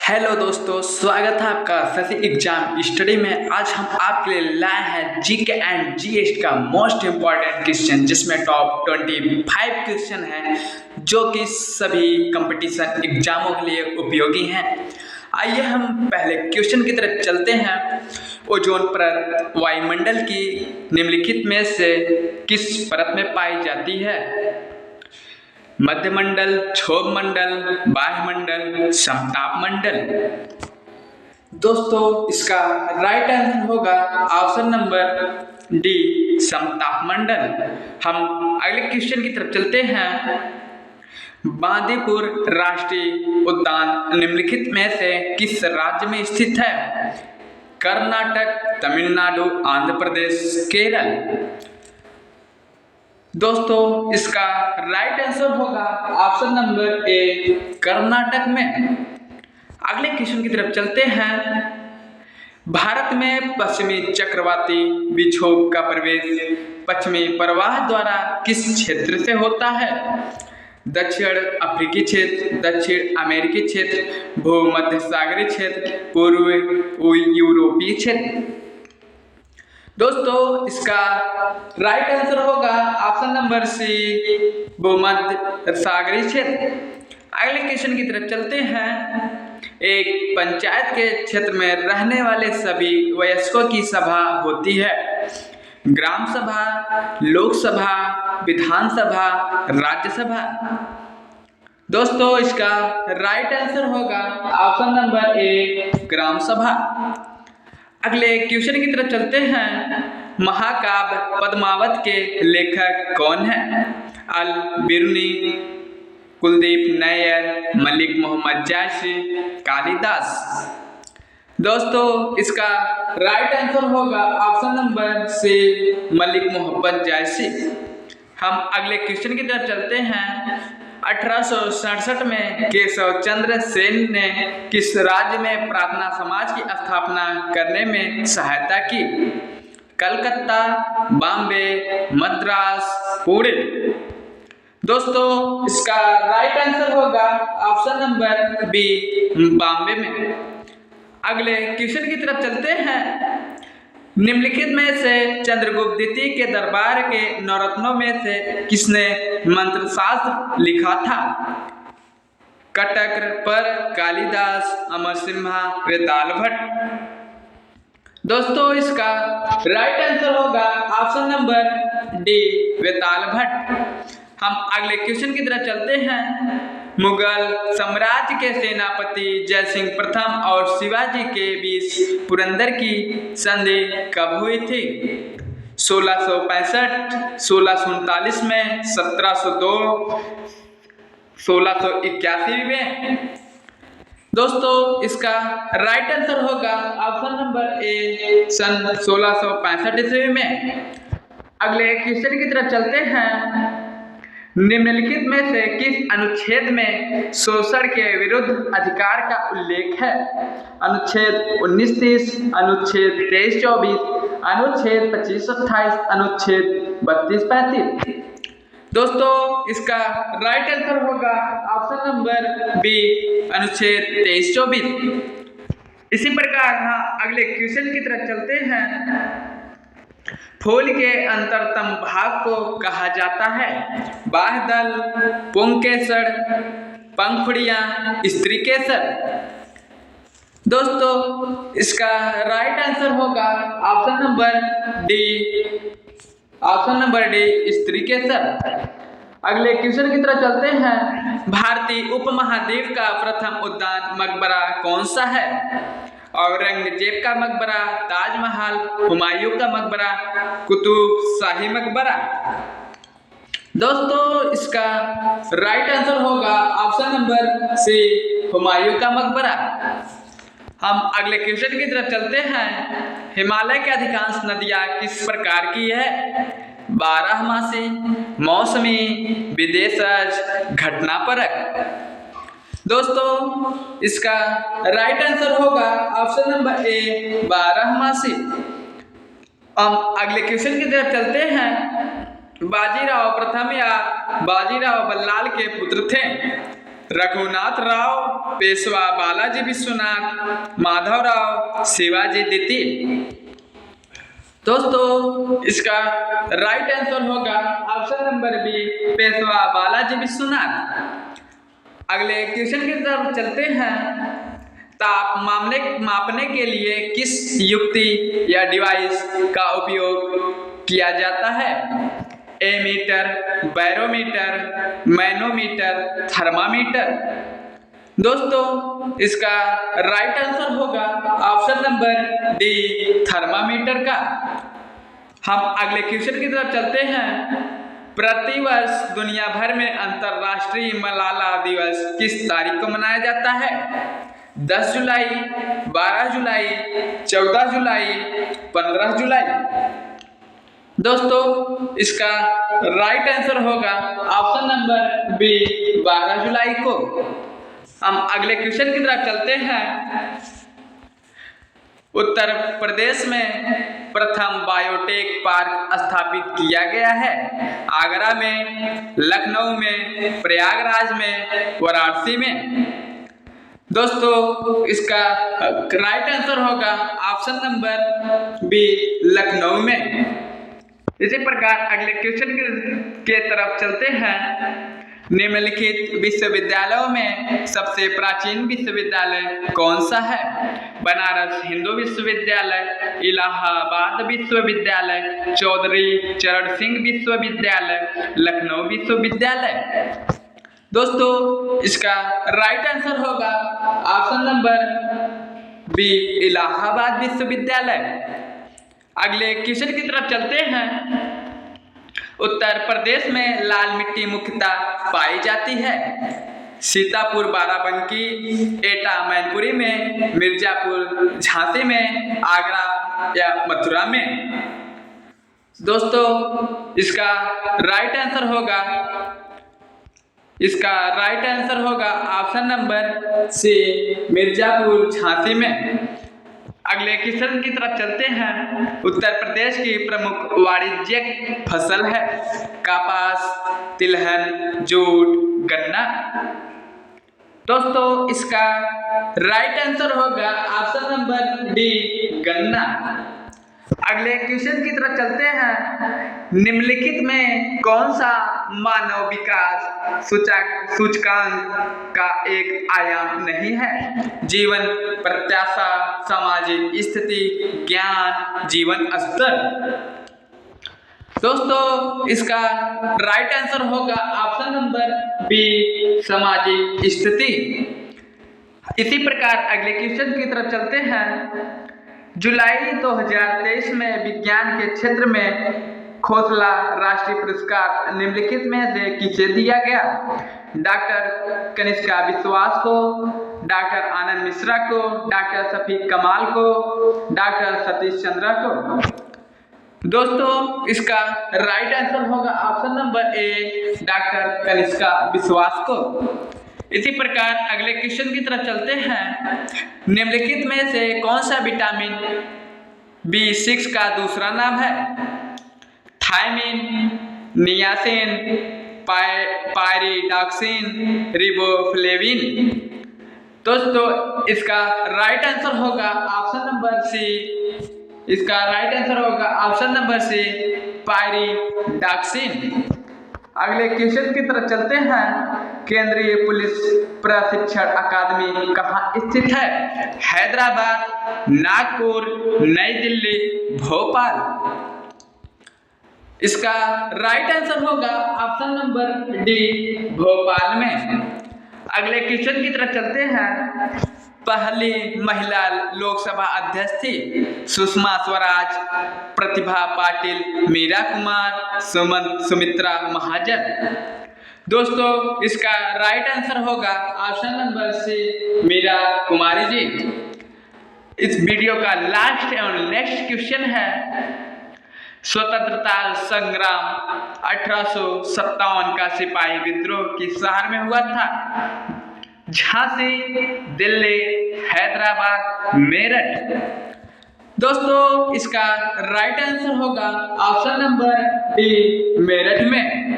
Hello दोस्तों, स्वागत है आपका फैसी एग्जाम स्टडी में। आज हम आपके लिए लाए हैं जीके एंड जीएस का मोस्ट इम्पॉर्टेंट क्वेश्चन, जिसमें टॉप 25 क्वेश्चन हैं जो कि सभी कंपटीशन एग्जामों के लिए उपयोगी हैं। आइए हम पहले क्वेश्चन की तरफ चलते हैं। ओजोन परत वायुमंडल की निम्नलिखित में से किस परत में पाई जाती है? मध्यमंडल, क्षोभ मंडल, वायुमंडल, समताप मंडल। दोस्तों, इसका राइट आंसर होगा ऑप्शन नंबर डी, समताप मंडल। हम अगले क्वेश्चन की तरफ चलते हैं। बांदीपुर राष्ट्रीय उद्यान निम्नलिखित में से किस राज्य में स्थित है? कर्नाटक, तमिलनाडु, आंध्र प्रदेश, केरल। दोस्तों, इसका राइट आंसर होगा ऑप्शन नंबर ए, कर्नाटक में। अगले क्वेश्चन की तरफ चलते हैं। भारत में पश्चिमी चक्रवाती विक्षोभ का प्रवेश पश्चिमी प्रवाह द्वारा किस क्षेत्र से होता है? दक्षिण अफ्रीकी क्षेत्र, दक्षिण अमेरिकी क्षेत्र, भूमध्य सागरीय क्षेत्र, पूर्व यूरोपीय क्षेत्र। दोस्तों, इसका राइट आंसर होगा ऑप्शन नंबर सी, भूमध्य सागरीय क्षेत्र। अगले क्वेश्चन की तरफ चलते हैं। एक पंचायत के क्षेत्र में रहने वाले सभी वयस्कों की सभा होती है। ग्राम सभा, लोकसभा, विधानसभा, राज्यसभा। दोस्तों, इसका राइट आंसर होगा ऑप्शन नंबर ए, ग्राम सभा। अगले क्वेश्चन की तरफ चलते हैं। महाकाव्य पद्मावत के लेखक कौन है? अल बिरुनी, कुलदीप नैयर, मलिक मोहम्मद जायसी, कालिदास। दोस्तों, इसका राइट आंसर होगा option number C, Malik Mohammad Jayasi. हम अगले क्वेश्चन की तरफ चलते हैं। 1867 में केशव चंद्र सेन ने किस राज्य में प्रार्थना समाज की स्थापना करने में सहायता की? कलकत्ता, बॉम्बे, मद्रास, पुणे। दोस्तों, इसका राइट आंसर होगा ऑप्शन नंबर बी, बॉम्बे में। अगले क्वेश्चन की तरफ चलते हैं। निम्नलिखित में से चंद्रगुप्त द्वितीय के दरबार के नवरत्नों में से किसने मंत्र शास्त्र लिखा था? कटक पर कालिदास, अमर सिम्हा, वेताल भट्ट। दोस्तों, इसका राइट आंसर होगा ऑप्शन नंबर डी, वेताल भट्ट। हम अगले क्वेश्चन की तरफ चलते हैं। मुगल साम्राज्य के सेनापति जयसिंह प्रथम और शिवाजी के बीच पुरंदर की संधि कब हुई थी? 1665, 1639 में, 1702, 1681 में। दोस्तों, इसका राइट आंसर होगा ऑप्शन नंबर ए, सन 1665 ईस्वी में। अगले क्वेश्चन की तरफ चलते हैं। निम्नलिखित में से किस अनुच्छेद में शोषण के विरुद्ध अधिकार का उल्लेख है? अनुच्छेद 1930, अनुच्छेद 2324, अनुच्छेद 2528, अनुच्छेद 3235। दोस्तों, इसका राइट आंसर होगा ऑप्शन नंबर बी, अनुच्छेद 2324। इसी प्रकार हम अगले क्वेश्चन की तरफ चलते हैं। फूल के अंतरतम भाग को कहा जाता है? बाह्यदल, पुंकेसर, पंखुड़ियां, स्त्रीकेसर। दोस्तों, इसका राइट आंसर होगा ऑप्शन नंबर डी, स्त्रीकेसर। अगले क्वेश्चन की तरफ चलते हैं। भारतीय उपमहाद्वीप का प्रथम उद्यान मकबरा कौन सा है? औरंगजेब का मकबरा, ताजमहल, हुमायूं का मकबरा, कुतुब शाही मकबरा। दोस्तों, इसका राइट आंसर होगा ऑप्शन नंबर सी, हुमायूं का मकबरा। हम अगले क्वेश्चन की तरफ चलते हैं। हिमालय के अधिकांश नदियां किस प्रकार की है? बारहमासी, मौसमी, विदेशज, घटनापरक। दोस्तों, इसका राइट आंसर होगा ऑप्शन नंबर ए, बारहमासी। हम अगले क्वेश्चन की तरफ चलते हैं। बाजीराव प्रथम या बाजीराव बल्लाल के पुत्र थे? रघुनाथ राव, पेशवा बालाजी विश्वनाथ, माधवराव, शिवाजी द्वितीय। दोस्तों इसका राइट आंसर होगा option number B, Peshwa Balaji Vishwanath. अगले क्वेश्चन की तरफ चलते हैं। ताप मापने के लिए किस युक्ति या डिवाइस का उपयोग किया जाता है? Ammeter, barometer, manometer, thermometer. दोस्तों इसका राइट आंसर होगा ऑप्शन नंबर डी, थर्मामीटर का। हम अगले क्वेश्चन की तरफ चलते हैं। प्रतिवर्ष दुनिया भर में अंतर्राष्ट्रीय मलाला दिवस किस तारीख को मनाया जाता है? 10 जुलाई, 12 जुलाई, 14 जुलाई, 15 जुलाई। दोस्तों इसका राइट आंसर होगा ऑप्शन नंबर बी, 12 जुलाई को। हम अगले क्वेश्चन की तरफ चलते हैं। उत्तर प्रदेश में प्रथम बायोटेक पार्क स्थापित किया गया है? आगरा में, लखनऊ में, प्रयागराज में, वाराणसी में। दोस्तों इसका राइट आंसर होगा ऑप्शन नंबर बी, लखनऊ में। इसी प्रकार अगले क्वेश्चन के तरफ चलते हैं। निम्नलिखित विश्वविद्यालयों में सबसे प्राचीन विश्वविद्यालय कौन सा है? बनारस हिंदू विश्वविद्यालय, इलाहाबाद विश्वविद्यालय, चौधरी चरण सिंह विश्वविद्यालय, लखनऊ विश्वविद्यालय। दोस्तों इसका राइट आंसर होगा ऑप्शन नंबर बी, इलाहाबाद विश्वविद्यालय। अगले क्वेश्चन की तरफ चलते हैं। उत्तर प्रदेश में लाल मिट्टी मुख्यतः पाई जाती है? सीतापुर, बाराबंकी, एटा, मैनपुरी में, मिर्जापुर, झांसी में, आगरा या मथुरा में। दोस्तों इसका राइट आंसर होगा option number C, Mirzapur, Jhansi में। अगले क्वेश्चन की तरफ चलते हैं। उत्तर प्रदेश की प्रमुख वाणिज्यिक फसल है? कपास, तिलहन, जूट, गन्ना। दोस्तों इसका राइट आंसर होगा ऑप्शन नंबर डी, गन्ना। अगले क्वेश्चन की तरफ चलते हैं। निम्नलिखित में कौन सा मानव विकास सूचकांक का एक आयाम नहीं है? जीवन प्रत्याशा, सामाजिक स्थिति, ज्ञान, जीवन स्तर। दोस्तों इसका राइट आंसर होगा ऑप्शन नंबर बी, सामाजिक स्थिति। इसी प्रकार अगले क्वेश्चन की तरफ चलते हैं। जुलाई 2023 में विज्ञान के क्षेत्र में खोसला राष्ट्रीय पुरस्कार निम्नलिखित में से किसे दिया गया? डॉक्टर कनिष्का विश्वास को, डॉक्टर आनंद मिश्रा को, डॉक्टर शफीक कमाल को, डॉक्टर सतीश चंद्रा को। दोस्तों इसका राइट आंसर होगा option number A, doctor Kanishka विश्वास को। इसी प्रकार अगले क्वेश्चन की तरफ चलते हैं। निम्नलिखित में से कौन सा विटामिन B6 का दूसरा नाम है? Thiamine, niacin, pyridoxine, riboflavin. दोस्तों इसका राइट आंसर होगा ऑप्शन नंबर सी, पायरिडॉक्सिन। अगले क्वेश्चन की तरफ चलते हैं। केंद्रीय पुलिस प्रशिक्षण अकादमी कहाँ स्थित है? हैदराबाद, नागपुर, नई दिल्ली, भोपाल। इसका राइट आंसर होगा ऑप्शन नंबर डी, भोपाल में। अगले क्वेश्चन की तरफ चलते हैं। पहली महिला लोकसभा अध्यक्ष थी? सुषमा स्वराज, प्रतिभा पाटिल, मीरा कुमार, सुमित्रा महाजन। दोस्तों इसका राइट आंसर होगा ऑप्शन नंबर सी, मीरा कुमारी जी। इस वीडियो का लास्ट और नेक्स्ट क्वेश्चन है। स्वतंत्रता संग्राम 1857 का सिपाही विद्रोह किस शहर में हुआ था? झांसी, दिल्ली, हैदराबाद, मेरठ। दोस्तों इसका राइट आंसर होगा ऑप्शन नंबर डी, मेरठ में।